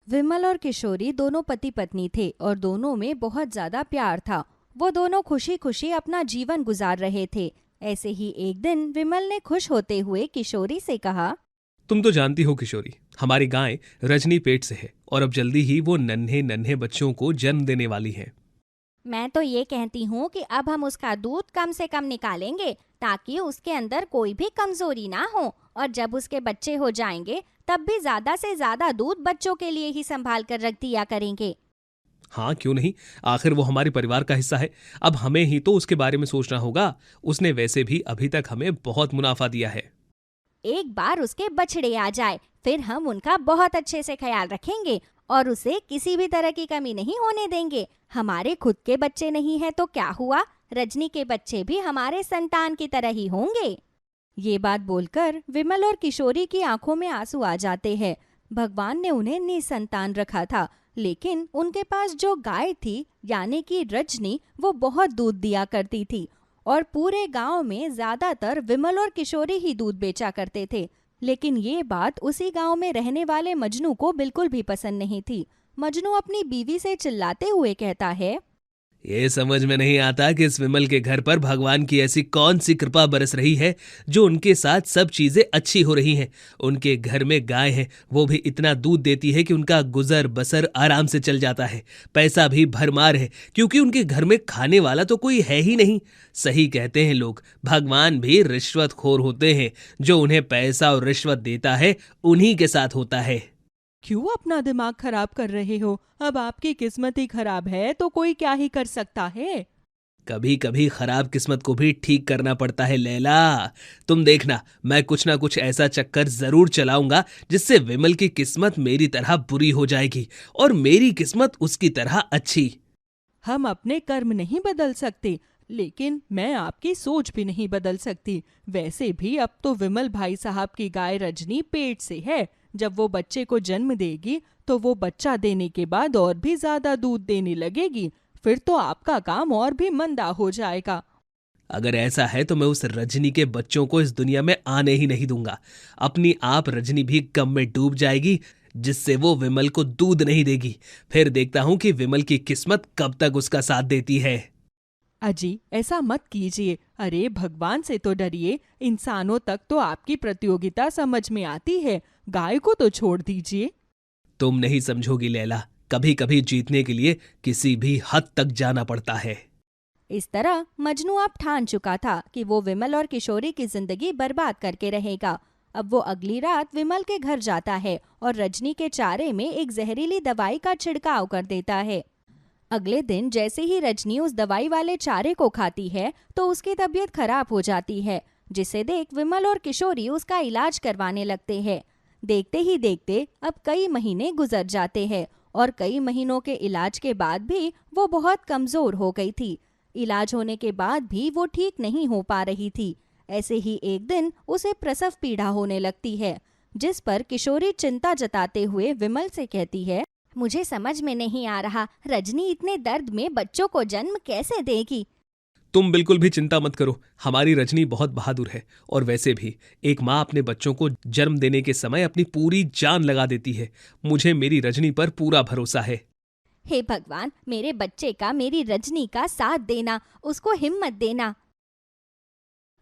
विमल और किशोरी दोनों पति पत्नी थे और दोनों में बहुत ज्यादा प्यार था। वो दोनों खुशी खुशी अपना जीवन गुजार रहे थे। ऐसे ही एक दिन विमल ने खुश होते हुए किशोरी से कहा, तुम तो जानती हो किशोरी, हमारी गाय रजनी पेट से है और अब जल्दी ही वो नन्हे नन्हे बच्चों को जन्म देने वाली है। मैं तो ये कहती हूँ कि अब हम उसका दूध कम से कम निकालेंगे ताकि उसके अंदर कोई भी कमजोरी ना हो, और जब उसके बच्चे हो जाएंगे तब भी ज्यादा से ज्यादा दूध बच्चों के लिए ही संभाल कर रख दिया करेंगे। हाँ, क्यों नहीं, आखिर वो हमारे परिवार का हिस्सा है। अब हमें ही तो उसके बारे में सोचना होगा। उसने वैसे भी अभी तक हमें बहुत मुनाफा दिया है। एक बार उसके बछड़े आ जाए फिर हम उनका बहुत अच्छे से ख्याल रखेंगे और उसे किसी भी तरह की कमी नहीं होने देंगे। हमारे खुद के बच्चे नहीं है तो क्या हुआ, रजनी के बच्चे भी हमारे संतान की तरह ही होंगे। ये बात बोलकर विमल और किशोरी की आंखों में आंसू आ जाते हैं। भगवान ने उन्हें निसंतान रखा था, लेकिन उनके पास जो गाय थी यानी कि रजनी, वो बहुत दूध दिया करती थी और पूरे गांव में ज्यादातर विमल और किशोरी ही दूध बेचा करते थे। लेकिन ये बात उसी गांव में रहने वाले मजनू को बिल्कुल भी पसंद नहीं थी। मजनू अपनी बीवी से चिल्लाते हुए कहता है, ये समझ में नहीं आता कि इस विमल के घर पर भगवान की ऐसी कौन सी कृपा बरस रही है जो उनके साथ सब चीजें अच्छी हो रही हैं। उनके घर में गाय है, वो भी इतना दूध देती है कि उनका गुजर बसर आराम से चल जाता है। पैसा भी भरमार है क्योंकि उनके घर में खाने वाला तो कोई है ही नहीं। सही कहते हैं लोग, भगवान भी रिश्वतखोर होते हैं। जो उन्हें पैसा और रिश्वत देता है उन्हीं के साथ होता है। क्यों अपना दिमाग खराब कर रहे हो? अब आपकी किस्मत ही खराब है तो कोई क्या ही कर सकता है। कभी कभी खराब किस्मत को भी ठीक करना पड़ता है लैला। तुम देखना, मैं कुछ ना कुछ ऐसा चक्कर जरूर चलाऊंगा जिससे विमल की किस्मत मेरी तरह बुरी हो जाएगी और मेरी किस्मत उसकी तरह अच्छी। हम अपने कर्म नहीं बदल सकते, लेकिन मैं आपकी सोच भी नहीं बदल सकती। वैसे भी अब तो विमल भाई साहब की गाय रजनी पेट से है। जब वो बच्चे को जन्म देगी तो वो बच्चा देने के बाद और भी ज्यादा दूध देने लगेगी। फिर तो आपका काम और भी मंदा हो जाएगा। अगर ऐसा है तो मैं उस रजनी के बच्चों को इस दुनिया में आने ही नहीं दूंगा। अपनी आप रजनी भी गम में डूब जाएगी जिससे वो विमल को दूध नहीं देगी। फिर देखता हूं कि विमल की किस्मत कब तक उसका साथ देती है। अजी, ऐसा मत कीजिए। अरे भगवान से तो डरिए। इंसानों तक तो आपकी प्रतियोगिता समझ में आती है, गाय को तो छोड़ दीजिए। तुम नहीं समझोगी लैला, कभी कभी जीतने के लिए किसी भी हद तक जाना पड़ता है। इस तरह मजनू अब ठान चुका था कि वो विमल और किशोरी की जिंदगी बर्बाद करके रहेगा। अब वो अगली रात विमल के घर जाता है और रजनी के चारे में एक जहरीली दवाई का छिड़काव कर देता है। अगले दिन जैसे ही रजनी उस दवाई वाले चारे को खाती है तो उसकी तबीयत खराब हो जाती है, जिसे देख विमल और किशोरी उसका इलाज करवाने लगते हैं। देखते ही देखते अब कई महीने गुजर जाते हैं और कई महीनों के इलाज के बाद भी वो बहुत कमजोर हो गई थी। इलाज होने के बाद भी वो ठीक नहीं हो पा रही थी। ऐसे ही एक दिन उसे प्रसव पीड़ा होने लगती है, जिस पर किशोरी चिंता जताते हुए विमल से कहती है, मुझे समझ में नहीं आ रहा, रजनी इतने दर्द में बच्चों को जन्म कैसे देगी। तुम बिल्कुल भी चिंता मत करो, हमारी रजनी बहुत बहादुर है और वैसे भी एक माँ अपने बच्चों को जन्म देने के समय अपनी पूरी जान लगा देती है। मुझे मेरी रजनी पर पूरा भरोसा है। हे भगवान, मेरे बच्चे का, मेरी रजनी का साथ देना, उसको हिम्मत देना।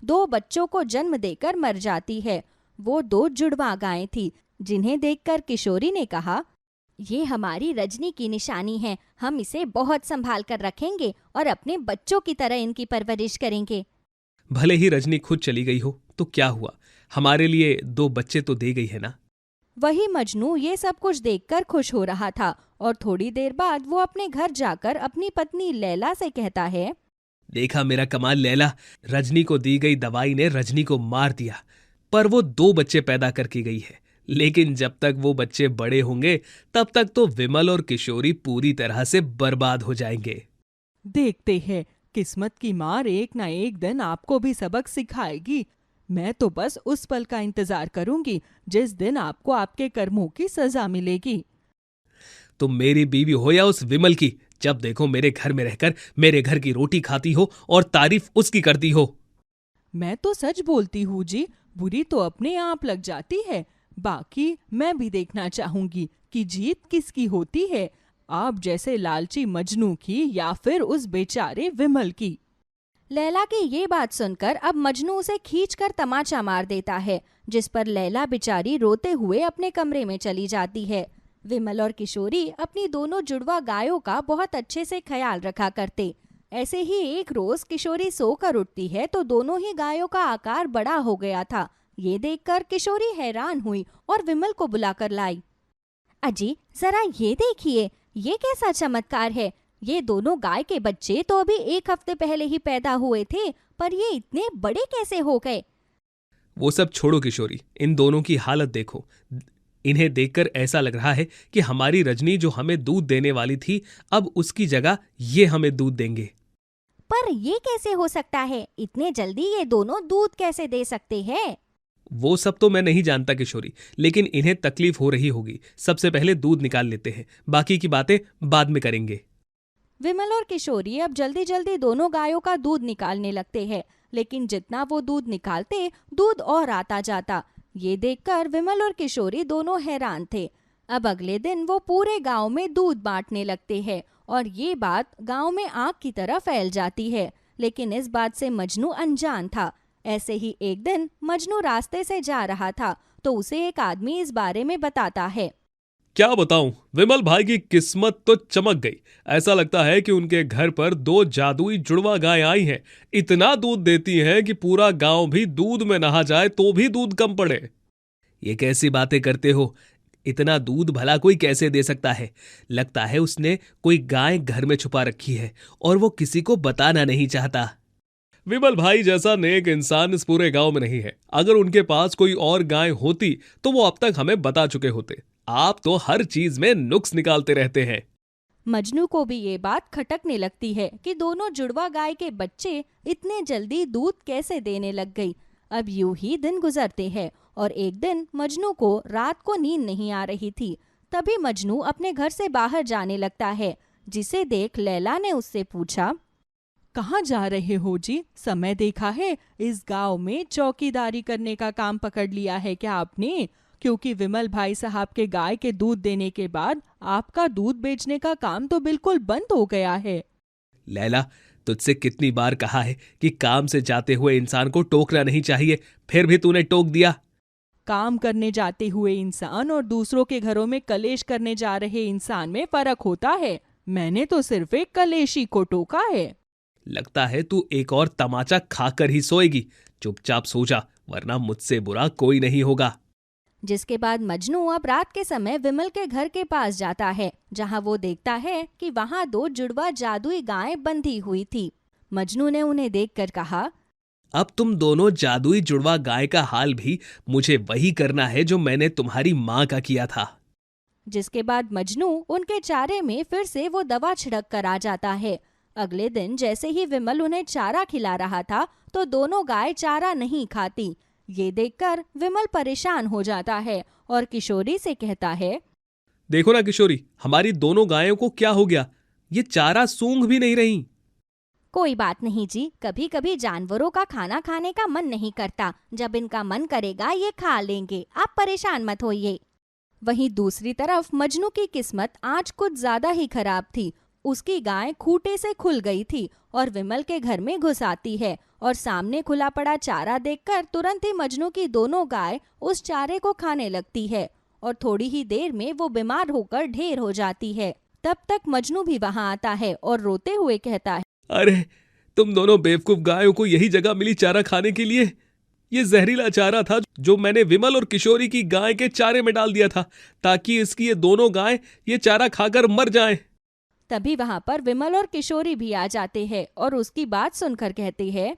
2 बच्चों को जन्म देकर मर जाती है। वो 2 जुड़वा गायें थी, जिन्हें देखकर किशोरी ने कहा, ये हमारी रजनी की निशानी है, हम इसे बहुत संभाल कर रखेंगे और अपने बच्चों की तरह इनकी परवरिश करेंगे। भले ही रजनी खुद चली गई हो तो क्या हुआ, हमारे लिए 2 बच्चे तो दे गई है ना। वही मजनू ये सब कुछ देखकर खुश हो रहा था और थोड़ी देर बाद वो अपने घर जाकर अपनी पत्नी लैला से कहता है, देखा मेरा कमाल लैला, रजनी को दी गई दवाई ने रजनी को मार दिया, पर वो 2 बच्चे पैदा करके गई है। लेकिन जब तक वो बच्चे बड़े होंगे तब तक तो विमल और किशोरी पूरी तरह से बर्बाद हो जाएंगे। देखते हैं, किस्मत की मार एक ना एक दिन आपको भी सबक सिखाएगी। मैं तो बस उस पल का इंतजार करूंगी जिस दिन आपको आपके कर्मों की सजा मिलेगी। तुम मेरी बीवी हो या उस विमल की, जब देखो मेरे घर में रहकर मेरे घर की रोटी खाती हो और तारीफ उसकी करती हो। मैं तो सच बोलती हूँ जी, बुरी तो अपने आप लग जाती है। बाकी मैं भी देखना चाहूंगी कि जीत किसकी होती है, आप जैसे लालची मजनू की या फिर उस बेचारे विमल की। लैला की ये बात सुनकर अब मजनू उसे खींचकर तमाचा मार देता है, जिस पर लैला बेचारी रोते हुए अपने कमरे में चली जाती है। विमल और किशोरी अपनी दोनों जुड़वा गायों का बहुत अच्छे से ख्याल रखा करते। ऐसे ही एक रोज किशोरी सोकर उठती है तो दोनों ही गायों का आकार बड़ा हो गया था। ये देखकर किशोरी हैरान हुई और विमल को बुलाकर लाई। अजी जरा ये देखिए, ये कैसा चमत्कार है। ये दोनों गाय के बच्चे तो अभी 1 हफ्ते पहले ही पैदा हुए थे, पर ये इतने बड़े कैसे हो गए। वो सब छोड़ो किशोरी, इन दोनों की हालत देखो। इन्हें देखकर ऐसा लग रहा है कि हमारी रजनी जो हमें दूध देने वाली थी, अब उसकी जगह ये हमें दूध देंगे। पर ये कैसे हो सकता है, इतने जल्दी ये दोनों दूध कैसे दे सकते हैं। वो सब तो मैं नहीं जानता किशोरी, लेकिन इन्हें तकलीफ हो रही होगी। सबसे पहले दूध निकाल लेते हैं, बाकी की बातें बाद में करेंगे। विमल और किशोरी अब जल्दी जल्दी दोनों गायों का दूध निकालने लगते हैं, लेकिन जितना वो दूध निकालते दूध और आता जाता। ये देखकर विमल और किशोरी दोनों हैरान थे। अब अगले दिन वो पूरे गांव में दूध बांटने लगते हैं और ये बात गांव में आग की तरह फैल जाती है, लेकिन इस बात से मजनू अनजान था। ऐसे ही एक दिन मजनू रास्ते से जा रहा था तो उसे एक आदमी इस बारे में बताता है। क्या बताऊं, विमल भाई की किस्मत तो चमक गई। ऐसा लगता है कि उनके घर पर 2 जादुई जुड़वा गाय आई हैं। इतना दूध देती हैं कि पूरा गांव भी दूध में नहा जाए तो भी दूध कम पड़े। ये कैसी बातें करते हो, इतना दूध भला कोई कैसे दे सकता है। लगता है उसने कोई गाय घर में छुपा रखी है और वो किसी को बताना नहीं चाहता। विमल भाई जैसा नेक इंसान इस पूरे गांव में नहीं है। अगर उनके पास कोई और गाय होती तो वो अब तक हमें बता चुके होते। आप तो हर चीज में नुक्स निकालते रहते हैं। मजनू को भी ये बात खटकने लगती है कि दोनों जुड़वा गाय के बच्चे इतने जल्दी दूध कैसे देने लग गई। अब यूं ही दिन गुजरते हैं और एक दिन मजनू को रात को नींद नहीं आ रही थी। तभी मजनू अपने घर से बाहर जाने लगता है, जिसे देख लैला ने उससे पूछा, कहाँ जा रहे हो जी? समय देखा है, इस गांव में चौकीदारी करने का काम पकड़ लिया है क्या आपने? क्योंकि विमल भाई साहब के गाय के दूध देने के बाद आपका दूध बेचने का काम तो बिल्कुल बंद हो गया है। लैला, तुझसे कितनी बार कहा है कि काम से जाते हुए इंसान को टोकना नहीं चाहिए, फिर भी तूने टोक दिया। काम करने जाते हुए इंसान और दूसरों के घरों में कलेश करने जा रहे इंसान में फर्क होता है। मैंने तो सिर्फ एक कलेशी को टोका है। लगता है तू एक और तमाचा खाकर ही सोएगी। चुपचाप सो जा, वरना मुझसे बुरा कोई नहीं होगा। जिसके बाद मजनू अब रात के समय विमल के घर के पास जाता है, जहां वो देखता है कि वहां 2 जुड़वा जादुई गायें बंधी हुई थी। मजनू ने उन्हें देखकर कहा, अब तुम दोनों जादुई जुड़वा गाय का हाल भी मुझे वही करना है जो मैंने तुम्हारी माँ का किया था। जिसके बाद मजनू उनके चारे में फिर से वो दवा छिड़क कर आ जाता है। अगले दिन जैसे ही विमल उन्हें चारा खिला रहा था तो दोनों गाय चारा नहीं खाती। ये देखकर विमल परेशान हो जाता है और किशोरी से कहता है, देखो ना किशोरी, हमारी दोनों गायों को क्या हो गया, ये चारा सूंघ भी नहीं रही। कोई बात नहीं जी, कभी कभी जानवरों का खाना खाने का मन नहीं करता, जब इनका मन करेगा ये खा लेंगे, आप परेशान मत होइए। वहीं दूसरी तरफ मजनू की किस्मत आज कुछ ज्यादा ही खराब थी। उसकी गाय खूंटे से खुल गई थी और विमल के घर में घुस आती है और सामने खुला पड़ा चारा देखकर तुरंत ही मजनू की दोनों गाय उस चारे को खाने लगती है और थोड़ी ही देर में वो बीमार होकर ढेर हो जाती है। तब तक मजनू भी वहां आता है और रोते हुए कहता है, अरे तुम दोनों बेवकूफ गायों को यही जगह मिली चारा खाने के लिए। ये जहरीला चारा था जो मैंने विमल और किशोरी की गाय के चारे में डाल दिया था, ताकि इसकी ये दोनों गाय ये चारा खाकर मर जाएं। तभी वहां पर विमल और किशोरी भी आ जाते हैं और उसकी बात सुनकर कहते हैं,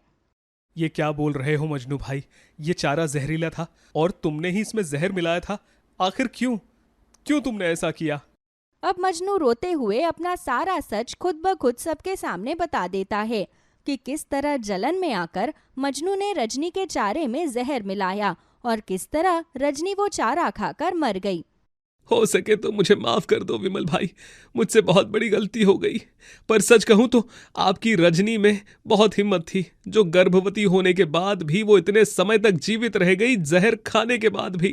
ये क्या बोल रहे हो मजनू भाई, ये चारा जहरीला था और तुमने ही इसमें जहर मिलाया था। आखिर क्यों तुमने ऐसा किया? अब मजनू रोते हुए अपना सारा सच खुद ब खुद सबके सामने बता देता है कि किस तरह जलन में आकर मजनू ने रजनी के चारे में जहर मिलाया और किस तरह रजनी वो चारा खाकर मर गई। हो सके तो मुझे माफ कर दो विमल भाई, मुझसे बहुत बड़ी गलती हो गई। पर सच कहूं तो आपकी रजनी में बहुत हिम्मत थी, जो गर्भवती होने के बाद भी वो इतने समय तक जीवित रह गई, जहर खाने के बाद भी।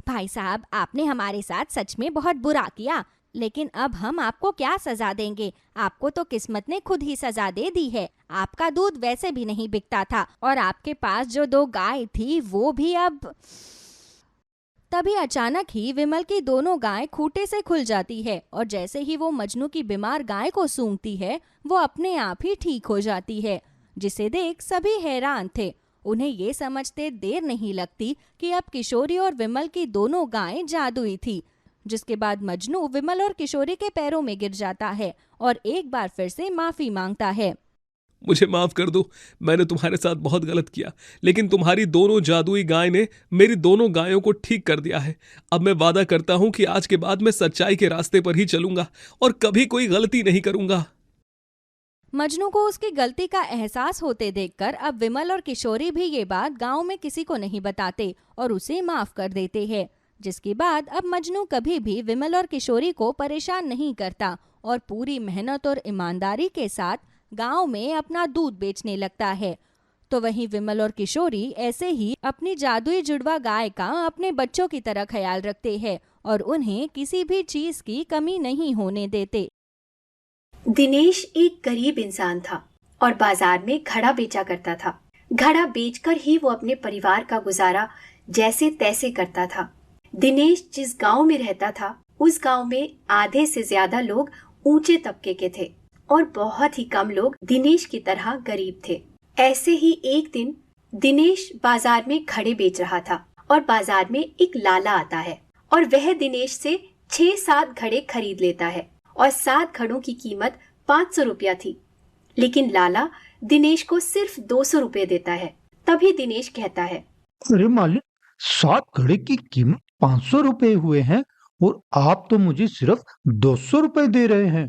भाई साहब, आपने हमारे साथ सच में बहुत बुरा किया, लेकिन अब हम आपको क्या सजा देंगे? आपको तो किस्मत ने खुद ही सजा दे दी है। आपका दूध वैसे भी नहीं बिकता था और आपके पास जो 2 गाय थी वो भी अब। तभी अचानक ही विमल की दोनों गायें खूंटे से खुल जाती है और जैसे ही वो मजनू की बीमार गाय को सूंघती है वो अपने आप ही ठीक हो जाती है, जिसे देख सभी हैरान थे। उन्हें ये समझते देर नहीं लगती कि अब किशोरी और विमल की दोनों गायें जादुई थी। जिसके बाद मजनू विमल और किशोरी के पैरों में गिर जाता है और एक बार फिर से माफी मांगता है। मुझे माफ कर दो, मैंने तुम्हारे साथ बहुत गलत किया, लेकिन तुम्हारी दोनों जादुई गाय ने मेरी दोनों गायों को ठीक कर दिया है। अब मैं वादा करता हूं कि आज के बाद मैं सच्चाई के रास्ते पर ही चलूंगा और कभी कोई गलती नहीं करूंगा। मजनू को उसकी गलती का एहसास होते देखकर अब विमल और किशोरी भी ये बात गांव में किसी को नहीं बताते और उसे माफ कर देते हैं। जिसके बाद अब मजनू कभी भी विमल और किशोरी को परेशान नहीं करता और पूरी मेहनत और ईमानदारी के साथ गांव में अपना दूध बेचने लगता है। तो वहीं विमल और किशोरी ऐसे ही अपनी जादुई जुड़वा गाय का अपने बच्चों की तरह ख्याल रखते हैं और उन्हें किसी भी चीज की कमी नहीं होने देते। दिनेश एक गरीब इंसान था और बाजार में घड़ा बेचा करता था। घड़ा बेचकर ही वो अपने परिवार का गुजारा जैसे तैसे करता था। दिनेश जिस गांव में रहता था उस गांव में आधे से ज्यादा लोग ऊंचे तबके के थे और बहुत ही कम लोग दिनेश की तरह गरीब थे। ऐसे ही एक दिन दिनेश बाजार में घड़े बेच रहा था और बाजार में एक लाला आता है और वह दिनेश से 6-7 घड़े खरीद लेता है और 7 घड़ों की कीमत 500 रुपया थी। लेकिन लाला दिनेश को सिर्फ 200 रुपये देता है। तभी दिनेश कहता है, अरे मालिक, 7 घड़े की कीमत 500 रुपए हुए हैं और आप तो मुझे सिर्फ 200 रुपए दे रहे हैं।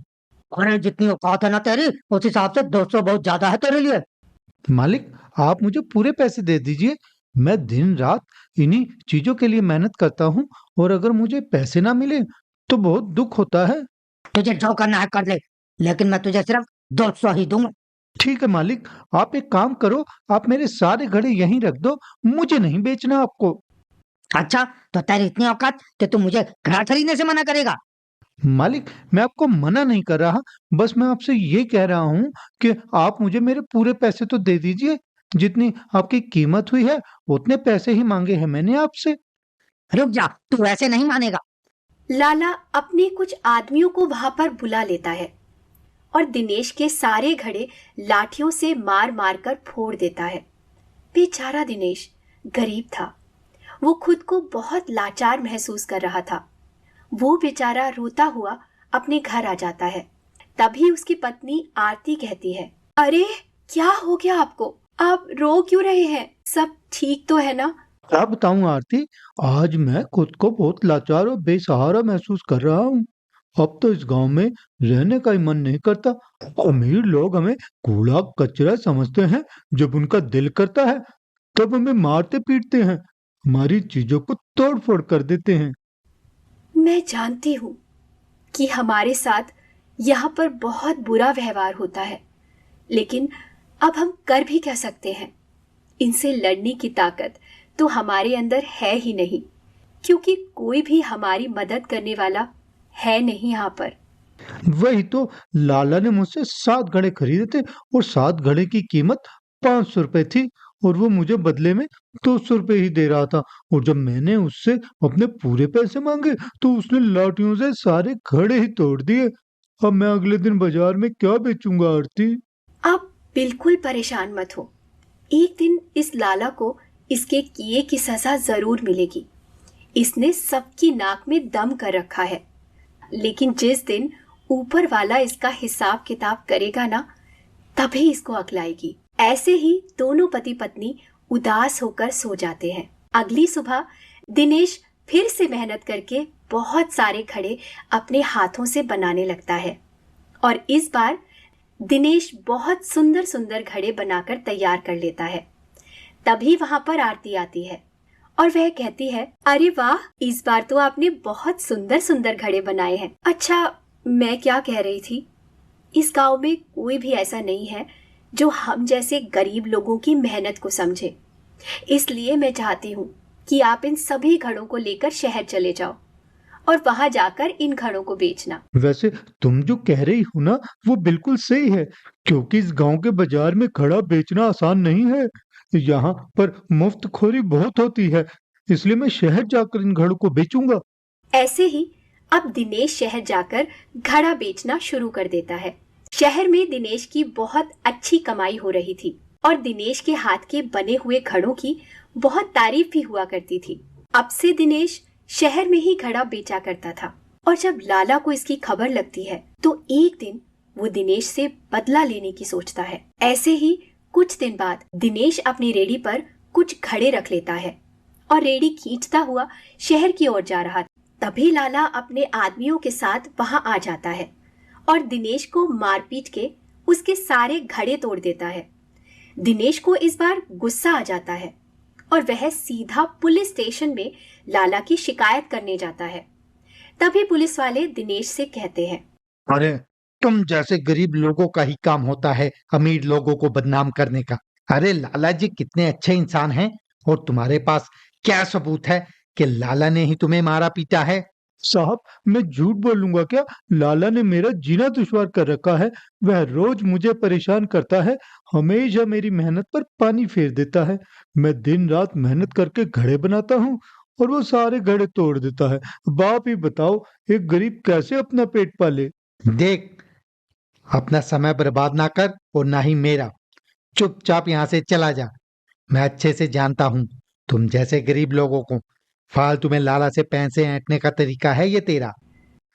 अरे जितनी औकात है ना तेरी, उस हिसाब से 200 बहुत ज्यादा है तेरे लिए। मालिक, आप मुझे पूरे पैसे दे दीजिए। मैं दिन रात इन्हीं चीजों के लिए मेहनत करता हूँ और अगर मुझे पैसे ना मिले तो बहुत दुख होता है। तुझे जो करना है कर ले, लेकिन मैं तुझे सिर्फ 200 ही दूंगा। ठीक है मालिक, आप एक काम करो, आप मेरे सारे घड़े यहीं रख दो, मुझे नहीं बेचना आपको। अच्छा, तो तेरी इतनी औकात कि तू मुझे घड़ा खरीदने से मना करेगा? मालिक, मैं आपको मना नहीं कर रहा, बस मैं आपसे ये कह रहा हूँ कि आप मुझे मेरे पूरे पैसे तो दे दीजिए। जितनी आपकी कीमत हुई है उतने पैसे ही मांगे हैं मैंने आपसे। रुक जा, तू ऐसे नहीं मानेगा। लाला अपने कुछ आदमियों को वहां पर बुला लेता है और दिनेश के सारे घड़े लाठियों से मार मार कर फोड़ देता है। बेचारा दिनेश गरीब था, वो खुद को बहुत लाचार महसूस कर रहा था। वो बेचारा रोता हुआ अपने घर आ जाता है। तभी उसकी पत्नी आरती कहती है, अरे क्या हो गया आपको? आप रो क्यों रहे हैं? सब ठीक तो है ना? क्या बताऊं आरती, आज मैं खुद को बहुत लाचार और बेसहारा महसूस कर रहा हूँ। अब तो इस गांव में रहने का ही मन नहीं करता। अमीर लोग हमें कूड़ा कचरा समझते हैं, जब उनका दिल करता है तब हमें मारते पीटते हैं, हमारी चीजों को तोड़ फोड़ कर देते हैं। मैं जानती हूँ कि हमारे साथ यहाँ पर बहुत बुरा व्यवहार होता है, लेकिन अब हम कर भी क्या सकते हैं? इनसे लड़ने की ताकत तो हमारे अंदर है ही नहीं, क्योंकि कोई भी हमारी मदद करने वाला है नहीं यहाँ पर। वही तो, लाला ने मुझसे 7 घड़े खरीदे थे और 7 घड़े की कीमत 500 रुपए थी और वो मुझे बदले में 200 रुपए ही दे रहा था। और जब मैंने उससे अपने पूरे पैसे मांगे तो उसने लाठियों से सारे घड़े ही तोड़ दिए। अब मैं अगले दिन बाजार में क्या बेचूंगा आरती? आप बिल्कुल परेशान मत हो, एक दिन इस लाला को इसके किए की सजा जरूर मिलेगी। इसने सबकी नाक में दम कर रखा है, लेकिन जिस दिन ऊपर वाला इसका हिसाब किताब करेगा ना, तभी इसको अक्ल आएगी। ऐसे ही दोनों पति पत्नी उदास होकर सो जाते हैं। अगली सुबह दिनेश फिर से मेहनत करके बहुत सारे घड़े अपने हाथों से बनाने लगता है और इस बार दिनेश बहुत सुंदर सुंदर घड़े बनाकर तैयार कर लेता है। तभी वहां पर आरती आती है और वह कहती है, अरे वाह, इस बार तो आपने बहुत सुंदर सुंदर घड़े बनाए हैं। अच्छा, मैं क्या कह रही थी, इस गांव में कोई भी ऐसा नहीं है जो हम जैसे गरीब लोगों की मेहनत को समझे। इसलिए मैं चाहती हूँ कि आप इन सभी घड़ों को लेकर शहर चले जाओ और वहां जाकर इन घड़ों को बेचना। वैसे तुम जो कह रही हो ना वो बिल्कुल सही है, क्योंकि इस गांव के बाजार में घड़ा बेचना आसान नहीं है। यहाँ पर मुफ्तखोरी बहुत होती है, इसलिए मैं शहर जाकर इन घड़ों को बेचूंगा। ऐसे ही अब दिनेश शहर जाकर घड़ा बेचना शुरू कर देता है। शहर में दिनेश की बहुत अच्छी कमाई हो रही थी और दिनेश के हाथ के बने हुए घड़ों की बहुत तारीफ भी हुआ करती थी। अब से दिनेश शहर में ही घड़ा बेचा करता था और जब लाला को इसकी खबर लगती है तो एक दिन वो दिनेश से बदला लेने की सोचता है। ऐसे ही कुछ दिन बाद दिनेश अपनी रेडी पर कुछ घड़े रख लेता है और रेडी खींचता हुआ शहर की ओर जा रहा था। तभी लाला अपने आदमियों के साथ वहां आ जाता है और दिनेश को मारपीट के उसके सारे घड़े तोड़ देता है। दिनेश को इस बार गुस्सा आ जाता है और वह सीधा पुलिस स्टेशन में लाला की शिकायत करने जाता है। तभी पुलिस वाले दिनेश से कहते हैं, अरे तुम जैसे गरीब लोगों का ही काम होता है अमीर लोगों को बदनाम करने का। अरे लाला जी कितने अच्छे इंसान हैं और तुम्हारे पास क्या सबूत है कि लाला ने ही तुम्हें मारा पीटा है? साहब मैं झूठ बोलूंगा क्या? लाला ने मेरा जीना दुश्वार कर रखा है। वह रोज मुझे परेशान करता है, हमेशा मेरी मेहनत पर पानी फेर देता है। मैं दिन रात मेहनत करके घड़े बनाता हूँ और वो सारे घड़े तोड़ देता है। बाप ही बताओ एक गरीब कैसे अपना पेट पाले। देख अपना समय बर्बाद ना कर और ना ही मेरा। चुपचाप यहाँ से चला जा। मैं अच्छे से जानता हूँ तुम जैसे गरीब लोगों को। फालतू में लाला से पैसे ऐंठने का तरीका है ये तेरा।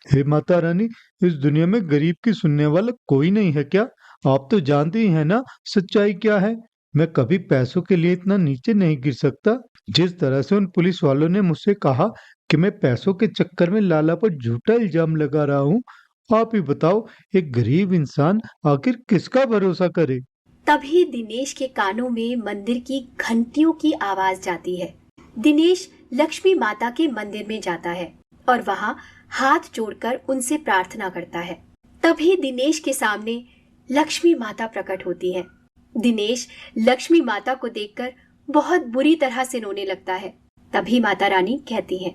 हे माता रानी, इस दुनिया में गरीब की सुनने वाला कोई नहीं है क्या? आप तो जानती ही है ना सच्चाई क्या है। मैं कभी पैसों के लिए इतना नीचे नहीं गिर सकता। जिस तरह से उन पुलिस वालों ने मुझसे कहा कि मैं पैसों के चक्कर में लाला पर झूठा इल्जाम लगा रहा हूँ, आप ही बताओ एक गरीब इंसान आखिर किसका भरोसा करे। तभी दिनेश के कानों में मंदिर की घंटियों की आवाज जाती है। दिनेश लक्ष्मी माता के मंदिर में जाता है और वहां हाथ जोड़कर उनसे प्रार्थना करता है। तभी दिनेश के सामने लक्ष्मी माता प्रकट होती है। दिनेश लक्ष्मी माता को देखकर बहुत बुरी तरह से रोने लगता है। तभी माता रानी कहती है,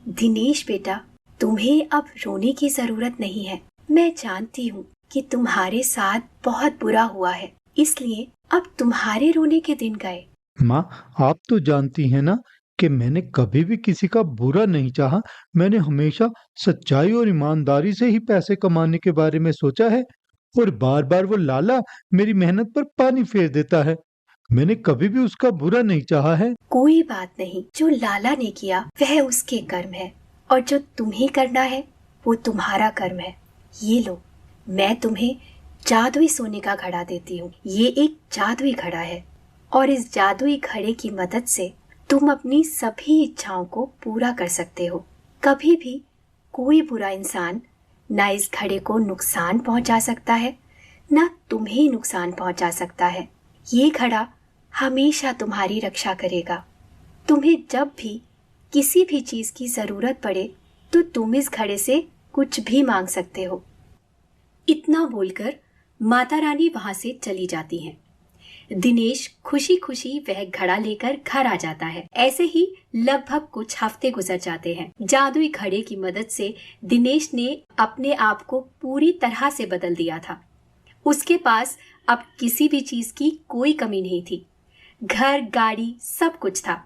दिनेश बेटा, तुम्हें अब रोने की जरूरत नहीं है। मैं जानती हूँ कि तुम्हारे साथ बहुत बुरा हुआ है, इसलिए अब तुम्हारे रोने के दिन गए। माँ आप तो जानती हैं ना कि मैंने कभी भी किसी का बुरा नहीं चाहा। मैंने हमेशा सच्चाई और ईमानदारी से ही पैसे कमाने के बारे में सोचा है और बार बार वो लाला मेरी मेहनत पर पानी फेर देता है। मैंने कभी भी उसका बुरा नहीं चाहा है। कोई बात नहीं, जो लाला ने किया वह उसके कर्म है और जो तुम्हें करना है वो तुम्हारा कर्म है। ये लो, मैं तुम्हें जादुई सोने का घड़ा देती हूँ। ये एक जादुई घड़ा है और इस जादुई घड़े की मदद से तुम अपनी सभी इच्छाओं को पूरा कर सकते हो। कभी भी कोई बुरा इंसान ना इस घड़े को नुकसान पहुंचा सकता है, ना तुम्हें नुकसान पहुंचा सकता है। ये घड़ा हमेशा तुम्हारी रक्षा करेगा। तुम्हें जब भी किसी भी चीज की जरूरत पड़े तो तुम इस घड़े से कुछ भी मांग सकते हो। इतना बोलकर माता रानी वहां से चली जाती हैं। दिनेश खुशी खुशी वह घड़ा लेकर घर आ जाता है। ऐसे ही लगभग कुछ हफ्ते गुजर जाते हैं। जादुई घड़े की मदद से दिनेश ने अपने आप को पूरी तरह से बदल दिया था। उसके पास अब किसी भी चीज की कोई कमी नहीं थी। घर, गाड़ी, सब कुछ था।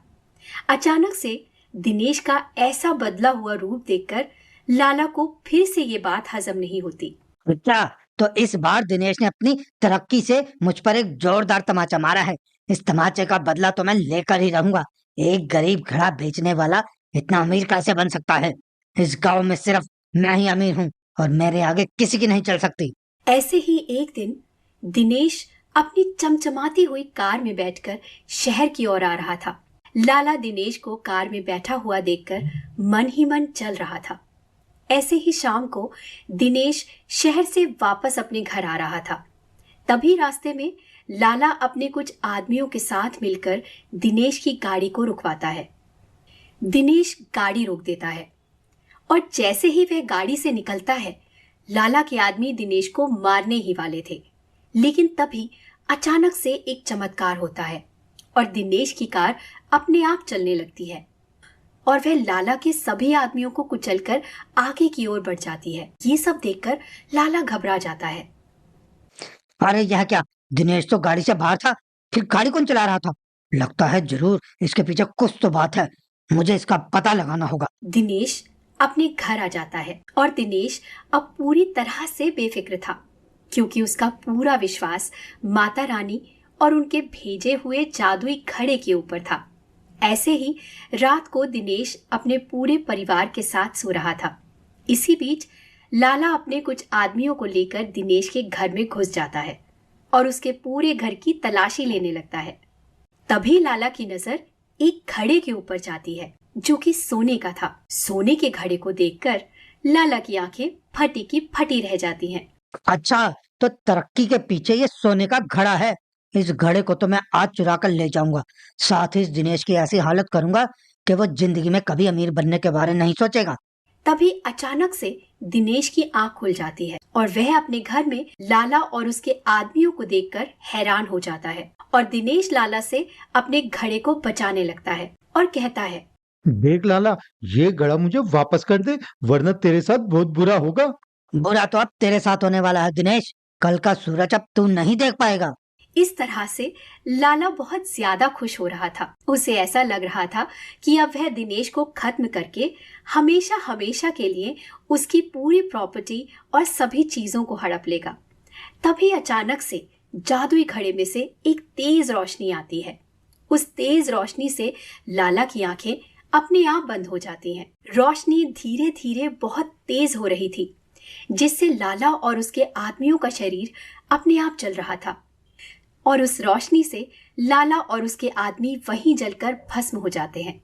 अचानक से दिनेश का ऐसा बदला हुआ रूप देखकर लाला को फिर से ये बात हजम नहीं होती। अच्छा, तो इस बार दिनेश ने अपनी तरक्की से मुझ पर एक जोरदार तमाचा मारा है। इस तमाचे का बदला तो मैं लेकर ही रहूंगा। एक गरीब घड़ा बेचने वाला इतना अमीर कैसे बन सकता है? इस गांव में सिर्फ मैं ही अमीर हूँ और मेरे आगे किसी की नहीं चल सकती। ऐसे ही एक दिन दिनेश अपनी चमचमाती हुई कार में बैठकर शहर की ओर आ रहा था। लाला दिनेश को कार में बैठा हुआ देखकर मन ही मन चल रहा था। ऐसे ही शाम को दिनेश शहर से वापस अपने घर आ रहा था। तभी रास्ते में लाला अपने कुछ आदमियों के साथ मिलकर दिनेश की गाड़ी को रुकवाता है। दिनेश गाड़ी रोक देता है और जैसे ही वह गाड़ी से निकलता है, लाला के आदमी दिनेश को मारने ही वाले थे। लेकिन तभी अचानक से एक चमत्कार होता है और दिनेश की कार अपने आप चलने लगती है। और वह लाला के सभी आदमियों को कुचलकर आगे की ओर बढ़ जाती है। ये सब देखकर लाला घबरा जाता है। अरे यह क्या, दिनेश तो गाड़ी से बाहर था, फिर गाड़ी कौन चला रहा था? लगता है जरूर इसके पीछे कुछ तो बात है, मुझे इसका पता लगाना होगा। दिनेश अपने घर आ जाता है और दिनेश अब पूरी तरह से बेफिक्र था, क्योंकि उसका पूरा विश्वास माता रानी और उनके भेजे हुए जादुई घड़े के ऊपर था। ऐसे ही रात को दिनेश अपने पूरे परिवार के साथ सो रहा था। इसी बीच लाला अपने कुछ आदमियों को लेकर दिनेश के घर में घुस जाता है और उसके पूरे घर की तलाशी लेने लगता है। तभी लाला की नजर एक घड़े के ऊपर जाती है जो कि सोने का था। सोने के घड़े को देखकर लाला की आंखें फटी की फटी रह जाती हैं। अच्छा, तो तरक्की के पीछे ये सोने का घड़ा है। इस घड़े को तो मैं आज चुरा कर ले जाऊंगा, साथ ही इस दिनेश की ऐसी हालत करूंगा कि वो जिंदगी में कभी अमीर बनने के बारे नहीं सोचेगा। तभी अचानक से दिनेश की आंख खुल जाती है और वह अपने घर में लाला और उसके आदमियों को देखकर हैरान हो जाता है और दिनेश लाला से अपने घड़े को बचाने लगता है और कहता है, देख लाला, ये घड़ा मुझे वापस कर दे, वरना तेरे साथ बहुत बुरा होगा। बुरा तो अब तेरे साथ होने वाला है दिनेश, कल का सूरज अब तू नहीं देख पाएगा। इस तरह से लाला बहुत ज्यादा खुश हो रहा था। उसे ऐसा लग रहा था कि अब वह दिनेश को खत्म करके हमेशा हमेशा के लिए उसकी पूरी प्रॉपर्टी और सभी चीजों को हड़प लेगा। तभी अचानक से जादुई घड़े में से एक तेज रोशनी आती है। उस तेज रोशनी से लाला की आंखें अपने आप बंद हो जाती हैं। रोशनी धीरे धीरे बहुत तेज हो रही थी, जिससे लाला और उसके आदमियों का शरीर अपने आप जल रहा था और उस रोशनी से लाला और उसके आदमी वहीं जलकर भस्म हो जाते हैं।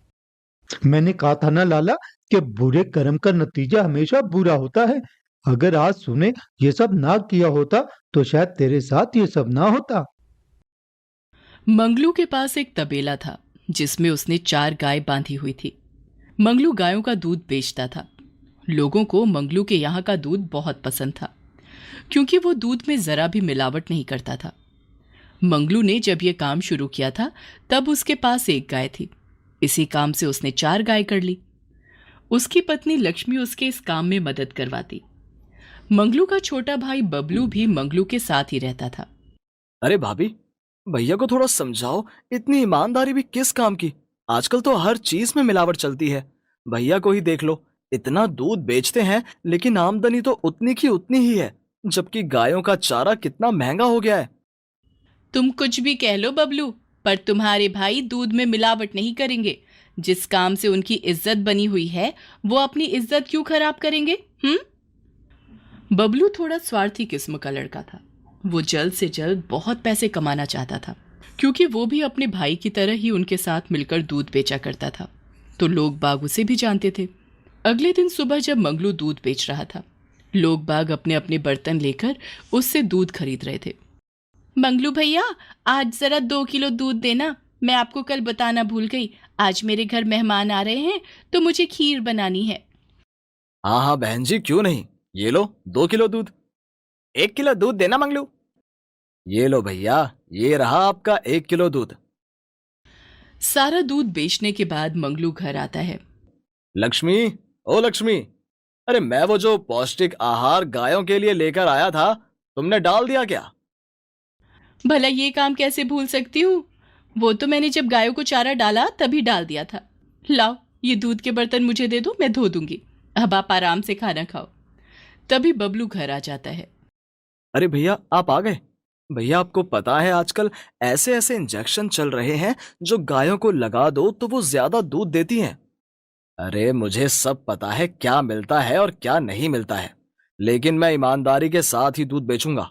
मैंने कहा था ना लाला कि बुरे कर्म का नतीजा हमेशा बुरा होता है। अगर आज सुने ये सब ना किया होता तो शायद तेरे साथ ये सब ना होता। मंगलू के पास एक तबेला था जिसमें उसने 4 गाय बांधी हुई थी। मंगलू गायों का दूध बेचता था। लोगों को मंगलू के यहाँ का दूध बहुत पसंद था, क्योंकि वो दूध में जरा भी मिलावट नहीं करता था। मंगलू ने जब ये काम शुरू किया था तब उसके पास 1 गाय थी। इसी काम से उसने 4 गाय कर ली। उसकी पत्नी लक्ष्मी उसके इस काम में मदद करवाती। मंगलू का छोटा भाई बबलू भी मंगलू के साथ ही रहता था। अरे भाभी, भैया को थोड़ा समझाओ, इतनी ईमानदारी भी किस काम की? आजकल तो हर चीज में मिलावट चलती है। भैया को ही देख लो, इतना दूध बेचते हैं लेकिन आमदनी तो उतनी की उतनी ही है, जबकि गायों का चारा कितना महंगा हो गया है। तुम कुछ भी कह लो बबलू, पर तुम्हारे भाई दूध में मिलावट नहीं करेंगे। जिस काम से उनकी इज्जत बनी हुई है वो अपनी इज्जत क्यों खराब करेंगे? बबलू थोड़ा स्वार्थी किस्म का लड़का था। वो जल्द से जल्द बहुत पैसे कमाना चाहता था, क्योंकि वो भी अपने भाई की तरह ही उनके साथ मिलकर दूध बेचा करता था, तो लोग बाग उसे भी जानते थे। अगले दिन सुबह जब मंगलू दूध बेच रहा था, लोग बाग अपने अपने बर्तन लेकर उससे दूध खरीद रहे थे। मंगलू भैया, आज जरा 2 किलो दूध देना। मैं आपको कल बताना भूल गई, आज मेरे घर मेहमान आ रहे हैं तो मुझे खीर बनानी है। हाँ हाँ बहन जी, क्यों नहीं, ये लो 2 किलो दूध। 1 किलो दूध देना मंगलू। ये लो भैया, ये रहा आपका 1 किलो दूध। सारा दूध बेचने के बाद मंगलू घर आता है। लक्ष्मी, ओ लक्ष्मी, अरे मैं वो जो पौष्टिक आहार गायों के लिए लेकर आया था, तुमने डाल दिया क्या? भला ये काम कैसे भूल सकती हूँ? वो तो मैंने जब गायों को चारा डाला तभी डाल दिया था। लाओ, ये दूध के बर्तन मुझे दे दो, मैं धो दूंगी। अब आप आराम से खाना खाओ। तभी बबलू घर आ जाता है। अरे भैया, आप आ गए। भैया, आपको पता है आजकल ऐसे ऐसे इंजेक्शन चल रहे हैं जो गायों को लगा दो तो वो ज्यादा दूध देती हैं। अरे मुझे सब पता है क्या मिलता है और क्या नहीं मिलता है, लेकिन मैं ईमानदारी के साथ ही दूध बेचूंगा।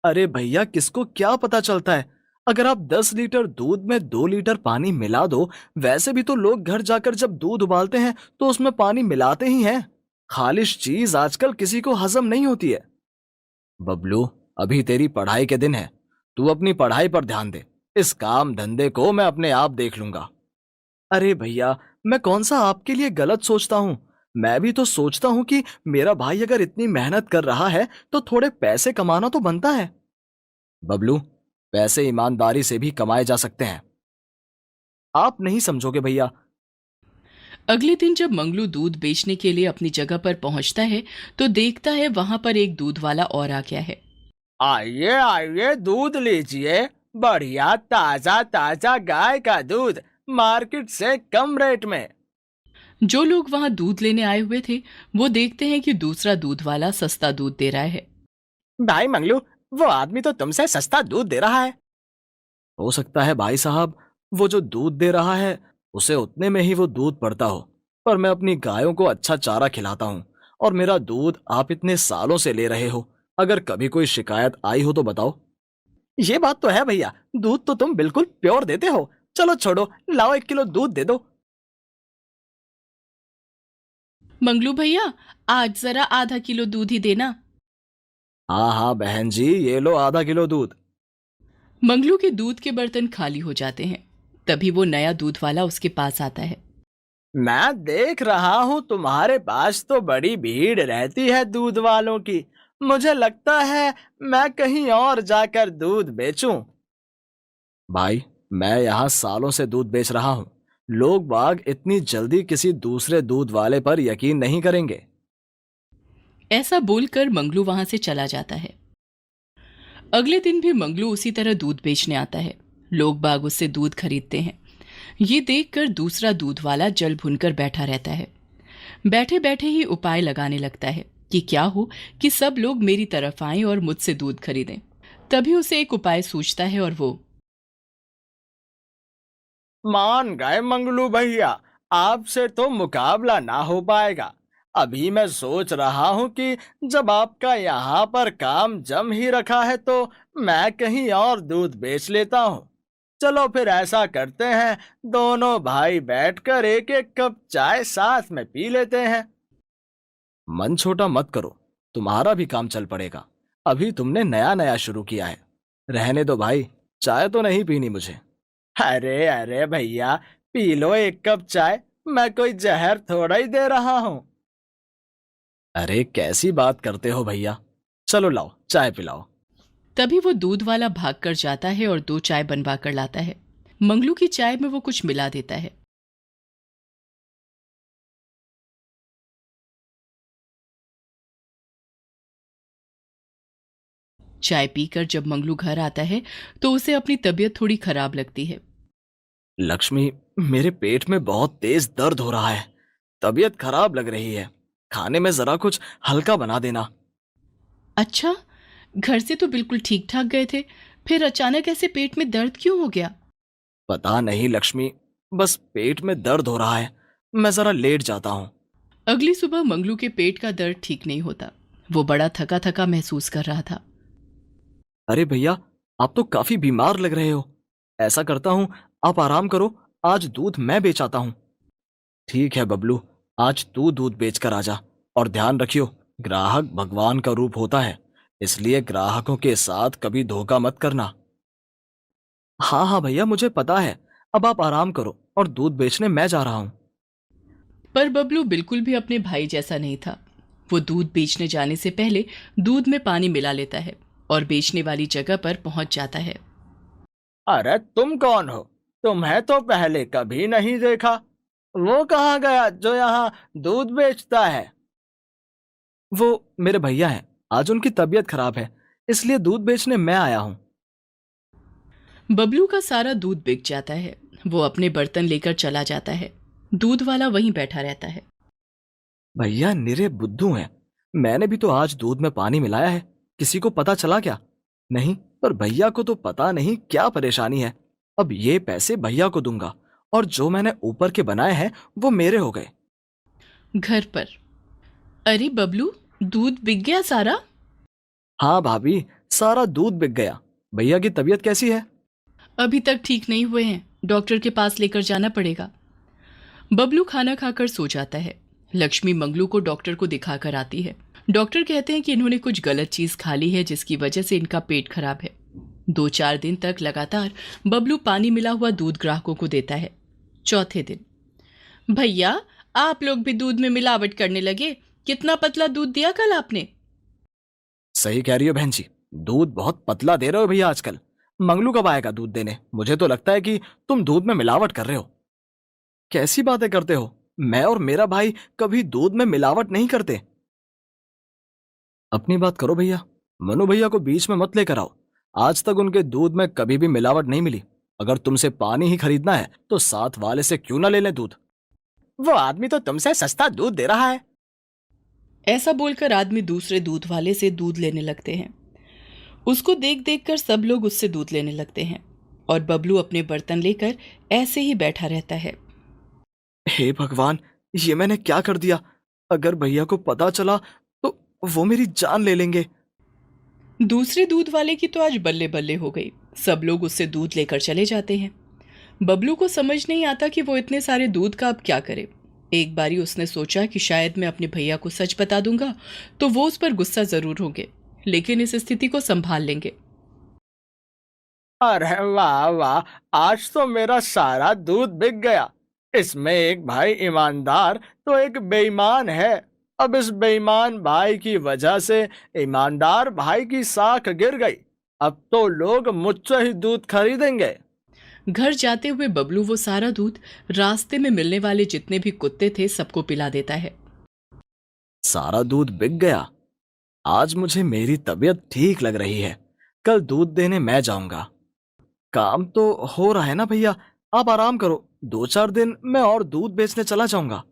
अरे भैया, किसको क्या पता चलता है? अगर आप 10 लीटर दूध में 2 लीटर पानी मिला दो, वैसे भी तो लोग घर जाकर जब दूध उबालते हैं तो उसमें पानी मिलाते ही हैं। खालिश चीज आजकल किसी को हजम नहीं होती है। बबलू, अभी तेरी पढ़ाई के दिन है, तू अपनी पढ़ाई पर ध्यान दे। इस काम धंधे को मैं अपने आप देख लूंगा। अरे भैया, मैं कौन सा आपके लिए गलत सोचता हूँ? मैं भी तो सोचता हूँ कि मेरा भाई अगर इतनी मेहनत कर रहा है तो थोड़े पैसे कमाना तो बनता है। बबलू, पैसे ईमानदारी से भी कमाए जा सकते हैं। आप नहीं समझोगे भैया। अगले दिन जब मंगलू दूध बेचने के लिए अपनी जगह पर पहुंचता है तो देखता है वहां पर एक दूध वाला और आ गया है। आइए आइए, दूध लीजिए, बढ़िया ताजा ताजा गाय का दूध, मार्केट से कम रेट में। जो लोग वहां दूध लेने आए हुए थे वो देखते हैं कि दूसरा दूध वाला सस्ता दूध दे रहा है। भाई मंगलू, वो आदमी तो तुमसे सस्ता दूध दे रहा है। हो सकता है भाई साहब, वो जो दूध दे रहा है उसे उतने में ही वो दूध पड़ता हो, पर मैं अपनी गायों को अच्छा चारा खिलाता हूँ और मेरा दूध आप इतने सालों से ले रहे हो। अगर कभी कोई शिकायत आई हो तो बताओ। ये बात तो है भैया, दूध तो तुम बिल्कुल प्योर देते हो। चलो छोड़ो, लाओ 1 किलो दूध दे दो। मंगलू भैया, आज जरा आधा किलो दूध ही देना। हाँ हाँ बहन जी, ये लो आधा किलो दूध। मंगलू के दूध के बर्तन खाली हो जाते हैं। तभी वो नया दूध वाला उसके पास आता है। मैं देख रहा हूँ तुम्हारे पास तो बड़ी भीड़ रहती है दूध वालों की। मुझे लगता है मैं कहीं और जाकर दूध बेचूं। भाई, मैं यहाँ सालों से दूध बेच रहा हूँ। लोग बाग इतनी जल्दी किसी दूसरे दूध वाले पर यकीन नहीं करेंगे। ऐसा बोलकर मंगलू वहां से चला जाता है। अगले दिन भी मंगलू उसी तरह दूध बेचने आता है। लोग बाग उससे दूध खरीदते हैं। ये देखकर दूसरा दूध वाला जल भुनकर बैठा रहता है। बैठे बैठे ही उपाय लगाने लगता है कि क्या हो कि सब लोग मेरी तरफ आएं और मुझसे दूध खरीदें। तभी उसे एक उपाय सूझता है और वो मान गए मंगलू भैया, आपसे तो मुकाबला ना हो पाएगा। अभी मैं सोच रहा हूँ कि जब आपका यहाँ पर काम जम ही रखा है तो मैं कहीं और दूध बेच लेता हूँ। चलो फिर ऐसा करते हैं, दोनों भाई बैठकर एक एक कप चाय साथ में पी लेते हैं। मन छोटा मत करो, तुम्हारा भी काम चल पड़ेगा। अभी तुमने नया नया शुरू किया है। रहने दो भाई, चाय तो नहीं पीनी मुझे। अरे अरे भैया, पी लो 1 कप चाय, मैं कोई जहर थोड़ा ही दे रहा हूँ। अरे कैसी बात करते हो भैया, चलो लाओ चाय पिलाओ। तभी वो दूध वाला भागकर जाता है और 2 चाय बनवा कर लाता है। मंगलू की चाय में वो कुछ मिला देता है। चाय पीकर जब मंगलू घर आता है तो उसे अपनी तबीयत थोड़ी खराब लगती है। लक्ष्मी, मेरे पेट में बहुत तेज दर्द हो रहा है, तबीयत खराब लग रही है। खाने में जरा कुछ हल्का बना देना। अच्छा, घर से तो बिल्कुल ठीक ठाक गए थे, फिर अचानक ऐसे पेट में दर्द क्यों हो गया? पता नहीं लक्ष्मी, बस पेट में दर्द हो रहा है, मैं जरा लेट जाता हूँ। अगली सुबह मंगलू के पेट का दर्द ठीक नहीं होता। वो बड़ा थका थका महसूस कर रहा था। अरे भैया, आप तो काफी बीमार लग रहे हो। ऐसा करता हूँ, आप आराम करो, आज दूध मैं बेच आता हूँ। ठीक है बबलू, आज तू दूध बेचकर आजा। और ध्यान रखियो, ग्राहक भगवान का रूप होता है, इसलिए ग्राहकों के साथ कभी धोखा मत करना। हाँ हाँ भैया, मुझे पता है। अब आप आराम करो और दूध बेचने मैं जा रहा हूँ। पर बबलू बिल्कुल भी अपने भाई जैसा नहीं था। वो दूध बेचने जाने से पहले दूध में पानी मिला लेता है और बेचने वाली जगह पर पहुंच जाता है। अरे तुम कौन हो? तुम्हें तो पहले कभी नहीं देखा। वो कहाँ गया जो यहाँ दूध बेचता है? वो मेरे भैया हैं, आज उनकी तबीयत खराब है, इसलिए दूध बेचने मैं आया हूँ। बबलू का सारा दूध बिक जाता है। वो अपने बर्तन लेकर चला जाता है। दूध वाला वहीं बैठा रहता है। भैया निरे बुद्धू हैं, मैंने भी तो आज दूध में पानी मिलाया है। किसी को पता चला क्या? नहीं, पर भैया को तो पता नहीं क्या परेशानी है। अब ये पैसे भैया को दूंगा और जो मैंने ऊपर के बनाए हैं वो मेरे हो गए। घर पर, अरे बबलू, दूध बिक गया सारा? हाँ भाभी, सारा दूध बिक गया। भैया की तबीयत कैसी है? अभी तक ठीक नहीं हुए हैं, डॉक्टर के पास लेकर जाना पड़ेगा। बबलू खाना खाकर सो जाता है। लक्ष्मी मंगलू को डॉक्टर को दिखाकर आती है। डॉक्टर कहते हैं कि इन्होंने कुछ गलत चीज खा ली है जिसकी वजह से इनका पेट खराब है। 2-4 दिन तक लगातार बबलू पानी मिला हुआ दूध ग्राहकों को देता है। चौथे दिन, भैया आप लोग भी दूध में मिलावट करने लगे, कितना पतला दूध दिया कल आपने? सही कह रही हो बहन जी, दूध बहुत पतला दे रहे हो भैया आजकल। मंगलू कब आएगा दूध देने? मुझे तो लगता है कि तुम दूध में मिलावट कर रहे हो। कैसी बातें करते हो? मैं और मेरा भाई कभी दूध में मिलावट नहीं करते। अपनी बात करो भैया, मनु भैया को बीच में मत लेकर आओ। आज तक उनके दूध में कभी भी मिलावट नहीं मिली। अगर तुमसे पानी ही खरीदना है तो साथ वाले से क्यों ना ले लें दूध। वो आदमी तो तुमसे सस्ता दूध दे रहा है। ऐसा बोलकर आदमी दूसरे दूध वाले से दूध लेने लगते हैं। उसको देख देख कर सब लोग उससे दूध लेने लगते हैं और बबलू अपने बर्तन लेकर ऐसे ही बैठा रहता है। हे भगवान, ये मैंने क्या कर दिया। अगर भैया को पता चला तो वो मेरी जान ले लेंगे। दूसरे दूध वाले की तो आज बल्ले बल्ले हो गई। सब लोग उससे दूध लेकर चले जाते हैं। बबलू को समझ नहीं आता कि वो इतने सारे दूध का अब क्या करे। एक बारी उसने सोचा कि शायद मैं अपने भैया को सच बता दूंगा तो वो उस पर गुस्सा जरूर होंगे, लेकिन इस स्थिति को संभाल लेंगे। अरे वाह वाह, आज तो मेरा सारा दूध बिक गया। इसमें एक भाई ईमानदार तो एक बेईमान है। अब इस बेईमान भाई की वजह से ईमानदार भाई की साख गिर गई। अब तो लोग मुझसे ही दूध खरीदेंगे। घर जाते हुए बबलू वो सारा दूध रास्ते में मिलने वाले जितने भी कुत्ते थे सबको पिला देता है। सारा दूध बिक गया। आज मुझे मेरी तबीयत ठीक लग रही है। कल दूध देने मैं जाऊंगा। काम तो हो रहा है ना भैया, आप आराम करो। 2-4 दिन मैं और दूध बेचने चला जाऊंगा।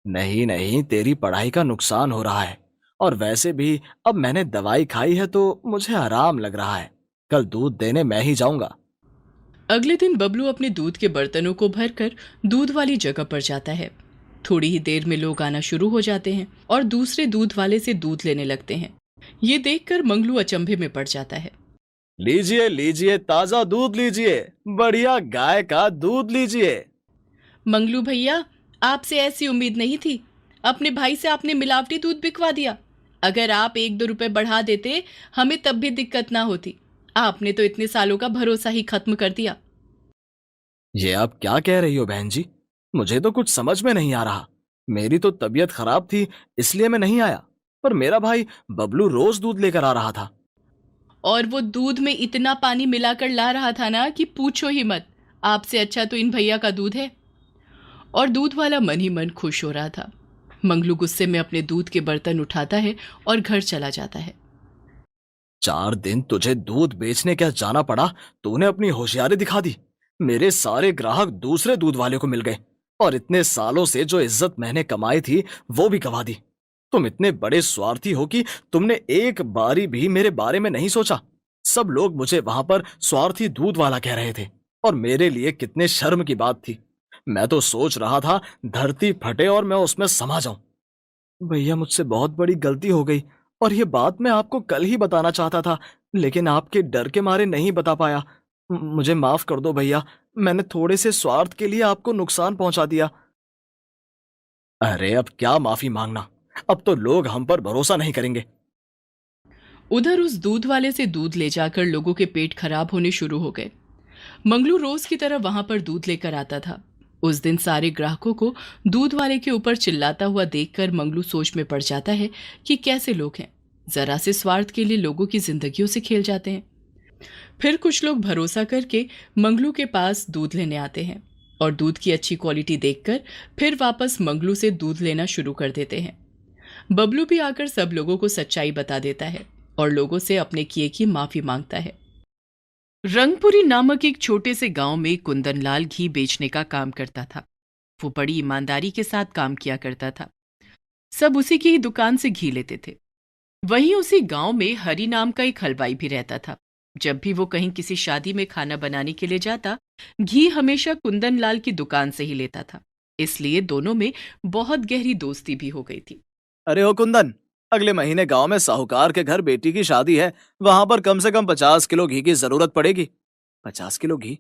नहीं नहीं, तेरी पढ़ाई का नुकसान हो रहा है और वैसे भी अब मैंने दवाई खाई है तो मुझे आराम लग रहा है। कल दूध देने मैं ही जाऊंगा। अगले दिन बबलू अपने दूध के बर्तनों को भरकर दूध वाली जगह पर जाता है। थोड़ी ही देर में लोग आना शुरू हो जाते हैं और दूसरे दूध वाले से दूध लेने लगते हैं। ये देखकर मंगलू अचंभे में पड़ जाता है। लीजिए लीजिए, ताजा दूध लीजिए, बढ़िया गाय का दूध लीजिए। मंगलू भैया, आपसे ऐसी उम्मीद नहीं थी। अपने भाई से आपने मिलावटी दूध बिकवा दिया। अगर आप 1-2 रुपए बढ़ा देते हमें तब भी दिक्कत ना होती। आपने तो इतने सालों का भरोसा ही खत्म कर दिया। ये आप क्या कह रही हो बहन जी? मुझे तो कुछ समझ में नहीं आ रहा। मेरी तो तबीयत खराब थी इसलिए मैं नहीं आया, पर मेरा भाई बबलू रोज दूध लेकर आ रहा था। और वो दूध में इतना पानी मिलाकर ला रहा था ना कि पूछो ही मत। आपसे अच्छा तो इन भैया का दूध है। और दूध वाला मन ही मन खुश हो रहा था। मंगलू गुस्से में अपने दूध के बर्तन उठाता है और घर चला जाता है। 4 दिन तुझे दूध बेचने क्या जाना पड़ा, तूने अपनी होशियारी दिखा दी। मेरे सारे ग्राहक दूसरे दूध वाले को मिल गए और इतने सालों से जो इज्जत मैंने कमाई थी वो भी गंवा दी। तुम इतने बड़े स्वार्थी हो कि तुमने एक बारी भी मेरे बारे में नहीं सोचा। सब लोग मुझे वहां पर स्वार्थी दूध वाला कह रहे थे और मेरे लिए कितने शर्म की बात थी। मैं तो सोच रहा था धरती फटे और मैं उसमें समा जाऊं। भैया, मुझसे बहुत बड़ी गलती हो गई और ये बात मैं आपको कल ही बताना चाहता था, लेकिन आपके डर के मारे नहीं बता पाया। मुझे माफ कर दो भैया, मैंने थोड़े से स्वार्थ के लिए आपको नुकसान पहुंचा दिया। अरे अब क्या माफी मांगना, अब तो लोग हम पर भरोसा नहीं करेंगे। उधर उस दूध वाले से दूध ले जाकर लोगों के पेट खराब होने शुरू हो गए। मंगलू रोज की तरह वहां पर दूध लेकर आता था। उस दिन सारे ग्राहकों को दूध वाले के ऊपर चिल्लाता हुआ देखकर मंगलू सोच में पड़ जाता है कि कैसे लोग हैं, जरा से स्वार्थ के लिए लोगों की जिंदगियों से खेल जाते हैं। फिर कुछ लोग भरोसा करके मंगलू के पास दूध लेने आते हैं और दूध की अच्छी क्वालिटी देखकर फिर वापस मंगलू से दूध लेना शुरू कर देते हैं। बबलू भी आकर सब लोगों को सच्चाई बता देता है और लोगों से अपने किए की माफी मांगता है। रंगपुरी नामक एक छोटे से गांव में कुंदनलाल घी बेचने का काम करता था। वो बड़ी ईमानदारी के साथ काम किया करता था। सब उसी की ही दुकान से घी लेते थे। वहीं उसी गांव में हरि नाम का एक हलवाई भी रहता था। जब भी वो कहीं किसी शादी में खाना बनाने के लिए जाता, घी हमेशा कुंदनलाल की दुकान से ही लेता था। इसलिए दोनों में बहुत गहरी दोस्ती भी हो गई थी। अरे ओ कुंदन, अगले महीने गांव में साहूकार के घर बेटी की शादी है। वहां पर कम से कम 50 किलो घी की जरूरत पड़ेगी। 50 किलो घी?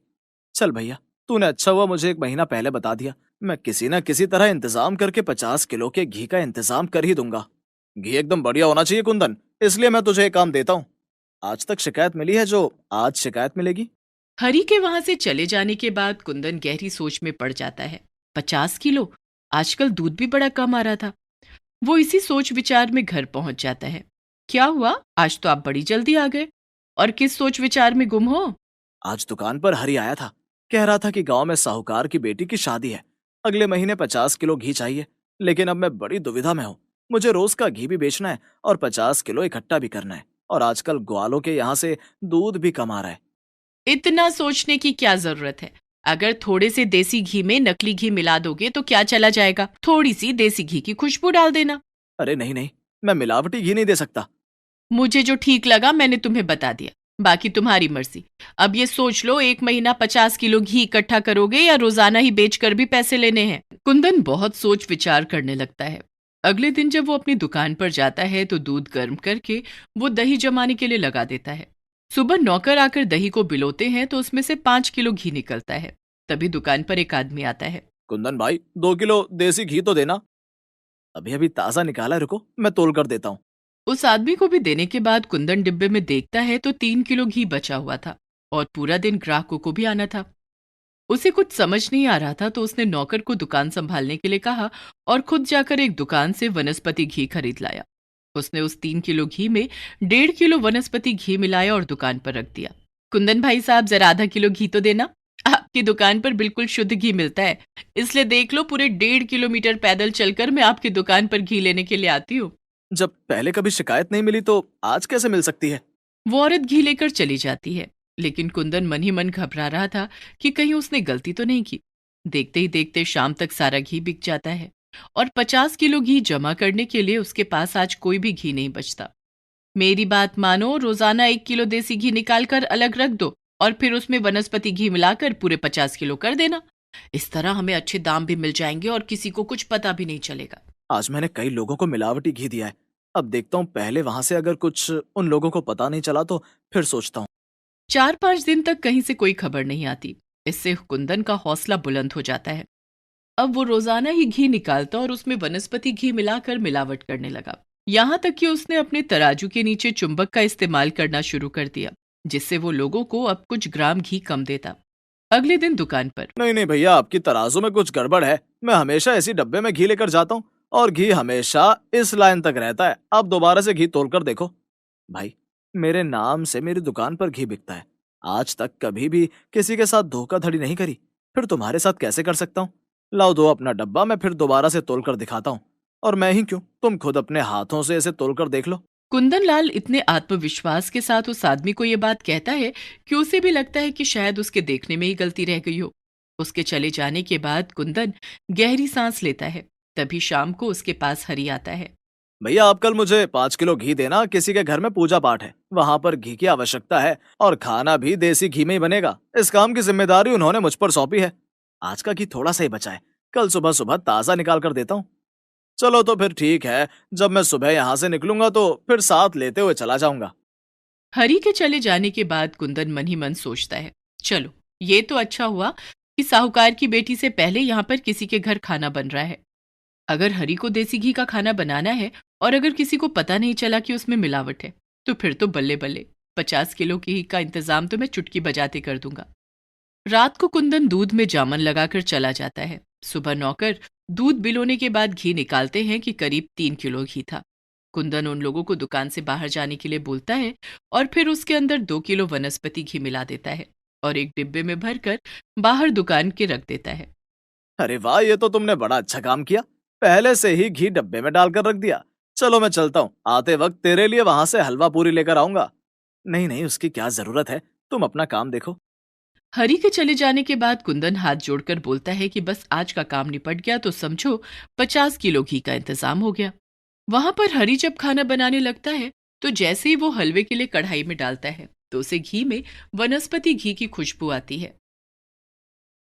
चल भैया, तूने अच्छा हुआ मुझे 1 महीना पहले बता दिया। मैं किसी ना किसी तरह इंतजाम करके 50 किलो के घी का इंतजाम कर ही दूंगा। घी एकदम बढ़िया होना चाहिए कुंदन, इसलिए मैं तुझे एक काम देता हूँ। आज तक शिकायत मिली है जो आज शिकायत मिलेगी। हरि के वहां से चले जाने के बाद कुंदन गहरी सोच में पड़ जाता है। 50 किलो? आजकल दूध भी बड़ा कम आ रहा था। वो इसी सोच विचार में घर पहुंच जाता है। क्या हुआ, आज तो आप बड़ी जल्दी आ गए, और किस सोच विचार में गुम हो? आज दुकान पर हरि आया था, कह रहा था कि गांव में साहूकार की बेटी की शादी है अगले महीने 50 किलो घी चाहिए, लेकिन अब मैं बड़ी दुविधा में हूँ। मुझे रोज का घी भी बेचना है और 50 किलो इकट्ठा भी करना है, और आजकल ग्वालों के यहाँ से दूध भी कम आ रहा है। इतना सोचने की क्या जरूरत है? अगर थोड़े से देसी घी में नकली घी मिला दोगे तो क्या चला जाएगा? थोड़ी सी देसी घी की खुशबू डाल देना। अरे नहीं नहीं, मैं मिलावटी घी नहीं दे सकता। मुझे जो ठीक लगा मैंने तुम्हें बता दिया, बाकी तुम्हारी मर्जी। अब ये सोच लो, 1 महीना 50 किलो घी इकट्ठा करोगे या रोजाना ही बेचकर भी पैसे लेने हैं? कुंदन बहुत सोच विचार करने लगता है। अगले दिन जब वो अपनी दुकान पर जाता है तो दूध गर्म करके वो दही जमाने के लिए लगा देता है। सुबह नौकर आकर दही को बिलोते हैं तो उसमें से 5 किलो घी निकलता है। तभी दुकान पर एक आदमी आता है। कुंदन भाई, 2 किलो देसी घी तो देना। अभी अभी ताजा निकाला है, रुको मैं तोल कर देता हूँ। उस आदमी को भी देने के बाद कुंदन डिब्बे में देखता है तो 3 किलो घी बचा हुआ था और पूरा दिन ग्राहकों को भी आना था। उसे कुछ समझ नहीं आ रहा था तो उसने नौकर को दुकान संभालने के लिए कहा और खुद जाकर एक दुकान से वनस्पति घी खरीद लाया। उसने उस 3 किलो घी में 1.5 किलो वनस्पति घी मिलाया और दुकान पर रख दिया। कुंदन भाई साहब, जरा आधा किलो घी तो देना। आपकी दुकान पर बिल्कुल शुद्ध घी मिलता है, इसलिए देख लो पूरे 1.5 किलोमीटर पैदल चलकर मैं आपकी दुकान पर घी लेने के लिए आती हूँ। जब पहले कभी शिकायत नहीं मिली तो आज कैसे मिल सकती है? वो औरत घी लेकर चली जाती है, लेकिन कुंदन मन ही मन घबरा रहा था कि कहीं उसने गलती तो नहीं की। देखते ही देखते शाम तक सारा घी बिक जाता है और 50 किलो घी जमा करने के लिए उसके पास आज कोई भी घी नहीं बचता। मेरी बात मानो, रोजाना 1 किलो देसी घी निकाल कर अलग रख दो और फिर उसमें वनस्पति घी मिलाकर पूरे 50 किलो कर देना। इस तरह हमें अच्छे दाम भी मिल जाएंगे और किसी को कुछ पता भी नहीं चलेगा। आज मैंने कई लोगों को मिलावटी घी दिया है। अब देखता हूँ, पहले वहां से अगर कुछ उन लोगों को पता नहीं चला तो फिर सोचता हूँ। 4-5 दिन तक कहीं से कोई खबर नहीं आती। इससे कुंदन का हौसला बुलंद हो जाता है। अब वो रोजाना ही घी निकालता और उसमें वनस्पति घी मिलाकर मिलावट करने लगा। यहाँ तक कि उसने अपने तराजू के नीचे चुंबक का इस्तेमाल करना शुरू कर दिया, जिससे वो लोगों को अब कुछ ग्राम घी कम देता। अगले दिन दुकान पर, नहीं नहीं भैया, आपकी तराजू में कुछ गड़बड़ है। मैं हमेशा ऐसी डब्बे में घी लेकर जाता हूँ और घी हमेशा इस लाइन तक रहता है। आप दोबारा से घी तोल कर देखो। भाई, मेरे नाम से मेरी दुकान पर घी बिकता है। आज तक कभी भी किसी के साथ धोखाधड़ी नहीं करी, फिर तुम्हारे साथ कैसे कर सकता हूँ? लाओ दो अपना डब्बा, मैं फिर दोबारा से तोल कर दिखाता हूँ। और मैं ही क्यों, तुम खुद अपने हाथों से इसे तोल कर देख लो। कुंदन लाल इतने आत्मविश्वास के साथ उस आदमी को ये बात कहता है कि उसे भी लगता है कि शायद उसके देखने में ही गलती रह गई हो। उसके चले जाने के बाद कुंदन गहरी सांस लेता है। तभी शाम को उसके पास हरी आता है। भैया, आप कल मुझे 5 किलो घी देना। किसी के घर में पूजा पाठ है, वहां पर घी की आवश्यकता है और खाना भी देसी घी में ही बनेगा। इस काम की जिम्मेदारी उन्होंने मुझ पर सौंपी है। आज का घी थोड़ा सा ही बचा है, कल सुबह सुबह ताजा निकाल कर देता हूँ। चलो तो फिर ठीक है, जब मैं सुबह यहाँ से निकलूंगा तो फिर साथ लेते हुए चला जाऊंगा। हरी के चले जाने के बाद कुंदन मन ही मन सोचता है, चलो ये तो अच्छा हुआ कि साहूकार की बेटी से पहले यहाँ पर किसी के घर खाना बन रहा है। अगर हरी को देसी घी का खाना बनाना है और अगर किसी को पता नहीं चला कि उसमें मिलावट है तो फिर तो बल्ले बल्ले, 50 किलो घी का इंतजाम तो मैं चुटकी बजाते कर दूंगा। रात को कुंदन दूध में जामन लगाकर चला जाता है। सुबह नौकर दूध बिलोने के बाद घी निकालते हैं कि करीब 3 किलो घी था। कुंदन उन लोगों को दुकान से बाहर जाने के लिए बोलता है और फिर उसके अंदर 2 किलो वनस्पति घी मिला देता है और एक डिब्बे में भरकर बाहर दुकान के रख देता है। अरे वाह, ये तो तुमने बड़ा अच्छा काम किया, पहले से ही घी डब्बे में डालकर रख दिया। चलो मैं चलता हूँ, आते वक्त तेरे लिए वहां से हलवा पूरी लेकर आऊंगा। नहीं नहीं, उसकी क्या जरूरत है, तुम अपना काम देखो। हरी के चले जाने के बाद कुंदन हाथ जोड़कर बोलता है कि बस आज का काम निपट गया तो समझो 50 किलो घी का इंतजाम हो गया। वहां पर हरी जब खाना बनाने लगता है तो जैसे ही वो हलवे के लिए कढ़ाई में डालता है तो उसे घी में वनस्पति घी की खुशबू आती है।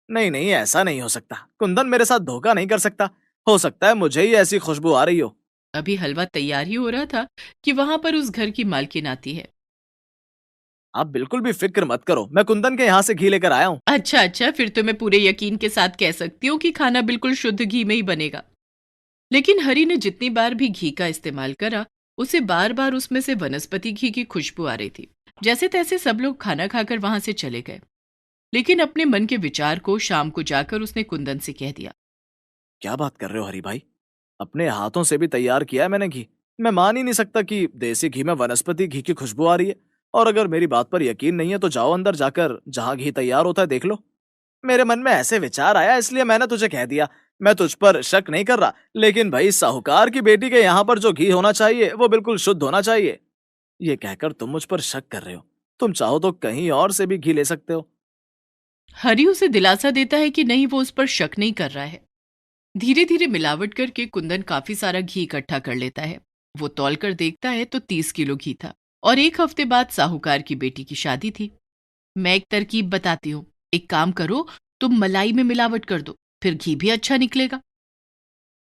नहीं नहीं, ऐसा नहीं हो सकता। कुंदन मेरे साथ धोखा नहीं कर सकता। हो सकता है मुझे ही ऐसी खुशबू आ रही हो। अभी हलवा तैयार ही हो रहा था कि वहां पर उस घर की मालकिन आती है। आप बिल्कुल भी फिक्र मत करो, मैं कुंदन के यहाँ से घी लेकर आया हूँ। अच्छा, फिर तो मैं पूरे यकीन के साथ कह सकती हूँ कि खाना बिल्कुल शुद्ध घी में ही बनेगा। लेकिन हरी ने जितनी बार भी घी का इस्तेमाल करा उसे बार बार उसमें से वनस्पति घी की खुशबू आ रही थी। जैसे तैसे सब लोग खाना खाकर वहां से चले गए, लेकिन अपने मन के विचार को शाम को जाकर उसने कुंदन से कह दिया। क्या बात कर रहे हो हरी भाई, अपने हाथों से भी तैयार किया है मैंने घी। मैं मान ही नहीं सकता कि देसी घी में वनस्पति घी की खुशबू आ रही है। और अगर मेरी बात पर यकीन नहीं है तो जाओ अंदर जाकर जहां घी तैयार होता है देख लो। मेरे मन में ऐसे विचार आया इसलिए मैंने तुझे कह दिया मैं तुझ पर शक नहीं कर रहा, लेकिन भाई साहूकार की बेटी के यहाँ पर जो घी होना चाहिए वो बिल्कुल शुद्ध होना चाहिए। ये कहकर तुम मुझ पर शक कर रहे हो। तुम चाहो तो कहीं और से भी घी ले सकते हो। हरी उसे दिलासा देता है कि नहीं, वो उस पर शक नहीं कर रहा है। धीरे धीरे मिलावट करके कुंदन काफी सारा घी इकट्ठा कर लेता है। वो तौल कर देखता है तो 30 किलो घी था और 1 हफ्ते बाद साहूकार की बेटी की शादी थी। मैं एक तरकीब बताती हूँ, एक काम करो, तुम मलाई में मिलावट कर दो, फिर घी भी अच्छा निकलेगा।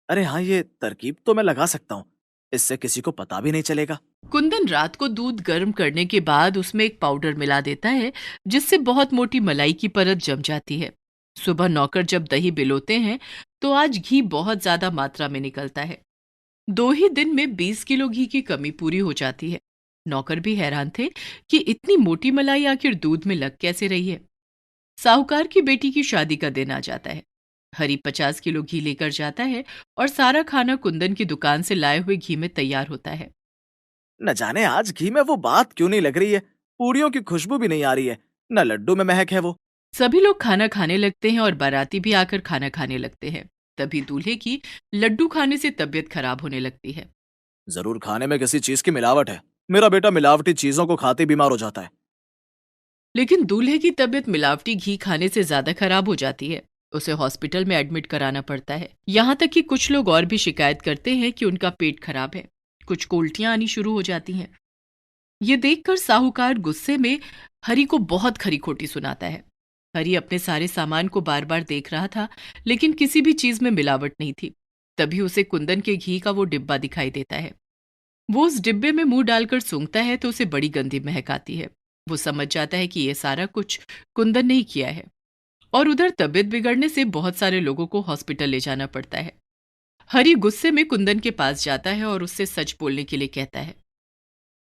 अरे हाँ, ये तरकीब तो मैं लगा सकता हूँ, इससे किसी को पता भी नहीं चलेगा। कुंदन रात को दूध गर्म करने के बाद उसमें एक पाउडर मिला देता है, जिससे बहुत मोटी मलाई की परत जम जाती है। सुबह नौकर जब दही बिलोते हैं तो आज घी बहुत ज्यादा मात्रा में निकलता है। 2 ही दिन में 20 किलो घी की कमी पूरी हो जाती है। नौकर भी हैरान थे कि इतनी मोटी मलाई आखिर दूध में लग कैसे रही है। साहूकार की बेटी की शादी का दिन आ जाता है। हरी 50 किलो घी लेकर जाता है और सारा खाना कुंदन की दुकान से लाए हुए घी में तैयार होता है। न जाने आज घी में वो बात क्यों नहीं लग रही है, पूड़ियों की खुशबू भी नहीं आ रही है, न लड्डू में महक है वो। सभी लोग खाना खाने लगते हैं और बाराती भी आकर खाना खाने लगते हैं। तभी दूल्हे की लड्डू खाने से तबीयत खराब होने लगती है। जरूर खाने में किसी चीज की मिलावट है। मेरा बेटा मिलावटी चीजों को खाते बीमार हो जाता है। लेकिन दूल्हे की तबीयत मिलावटी घी खाने से ज्यादा खराब हो जाती है। उसे हॉस्पिटल में एडमिट कराना पड़ता है। यहाँ तक कि कुछ लोग और भी शिकायत करते हैं कि उनका पेट खराब है। कुछ को उल्टियां आनी शुरू हो जाती हैं। ये देखकर साहूकार गुस्से में हरी को बहुत खरी खोटी सुनाता है। हरी अपने सारे सामान को बार बार देख रहा था, लेकिन किसी भी चीज में मिलावट नहीं थी। तभी उसे कुंदन के घी का वो डिब्बा दिखाई देता है। वो उस डिब्बे में मुंह डालकर सूंघता है तो उसे बड़ी गंदी महक आती है। वो समझ जाता है कि ये सारा कुछ कुंदन ने ही किया है। और उधर तबीयत बिगड़ने से बहुत सारे लोगों को हॉस्पिटल ले जाना पड़ता है। हरी गुस्से में कुंदन के पास जाता है और उससे सच बोलने के लिए कहता है,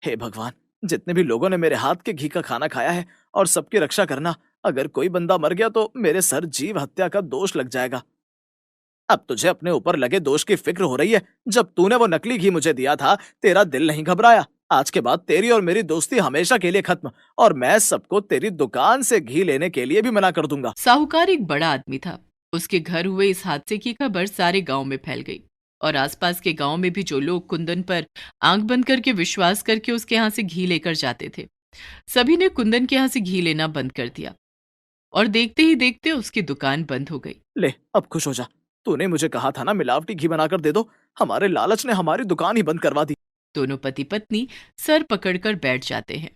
हे भगवान, जितने भी लोगों ने मेरे हाथ के घी का खाना खाया है और सबकी रक्षा करना, अगर कोई बंदा मर गया तो मेरे सर जीव हत्या का दोष लग जाएगा। अब तुझे अपने ऊपर लगे दोष की फिक्र हो रही है। जब तूने वो नकली घी मुझे दिया था, तेरा दिल नहीं घबराया। आज के बाद तेरी और मेरी दोस्ती हमेशा के लिए खत्म, और मैं सबको तेरी दुकान से घी लेने के लिए भी मना कर दूंगा। साहूकार एक बड़ा आदमी था। उसके घर हुए इस हादसे की खबर सारे गांव में फैल गई और आसपास के गांव में भी जो लोग कुंदन पर आंख बंद करके विश्वास करके उसके यहाँ से घी लेकर जाते थे, सभी ने कुंदन के यहाँ से घी लेना बंद कर दिया और देखते ही देखते उसकी दुकान बंद हो गई। ले, अब खुश हो जा। तूने मुझे कहा था ना मिलावटी घी बनाकर दे दो, हमारे लालच ने हमारी दुकान ही बंद करवा दी। दोनों पति पत्नी सर पकड़कर बैठ जाते हैं।